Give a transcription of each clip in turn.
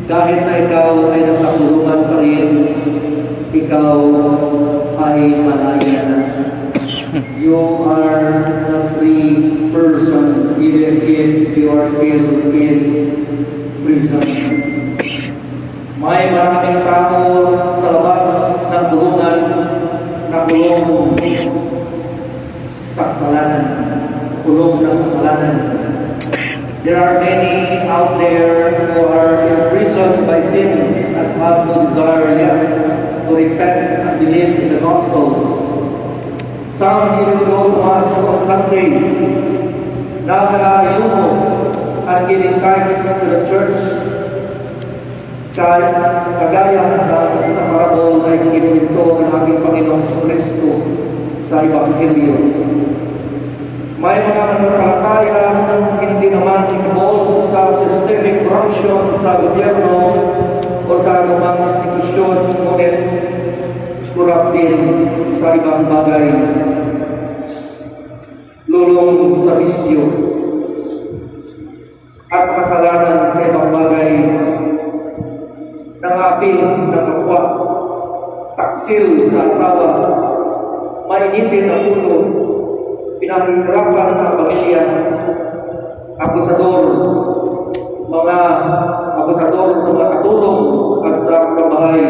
kahit na ikaw ay nasa kulungan pa rin, ikaw ay malaya na. You are a free person even if you are still in prison. May maraming tao sa labas ng kulungan na kulong sa kasalanan. Kulong ng kasalanan. There are many out there who are imprisoned by sins and have no desire yet to repent and believe in the Gospels. Some even go to Mass on Sundays, nakakayumo at giving thanks to the church. Kagaya ng isang parabol ay kinuwento ng ating Panginoong Kristo sa Ebanghelyo. May mga mananampalataya hindi naman involved sa systemic corruption sa gobyerno o sa anumang institusyon, ngunit kurap din sa ibang bagay. Lulong sa bisyo at kasalanan sa ibang bagay. Nangapil ng kapwa, taksil sa asawa, mainitin na puno, pinahihirapan ng pamilya, akusador, mga akusador sa mga katulong at sa kasabahay,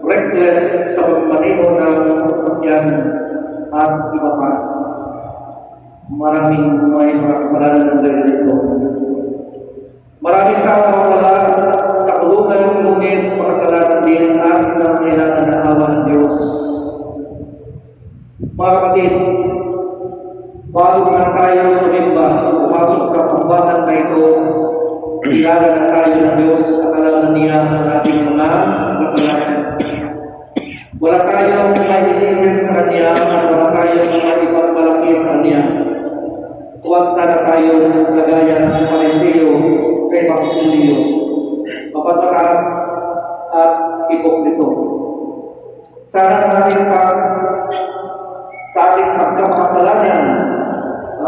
reckless sa pagmaneho ng sasakyan at iba pa. Maraming may mga kasalanan ng dahil dito. Maraming tao wala sa kulungan, ngunit makasalanan din at ng kailangan ng awa ng Diyos. Mga kapatid, bago man tayo sumimba, pumasok sa sambahan na ito, kilala na tayo ng Diyos at alam niya ang ating mga kasalanan. Wala tayong mahihiligin sa Kanya at wala tayong maipagmalaki sa Kanya. Huwag sana tayong lagayan ng Pariseo sa Ebanghelyo, mapataas at hipokrito. Sana sa ating pagkamakasalanan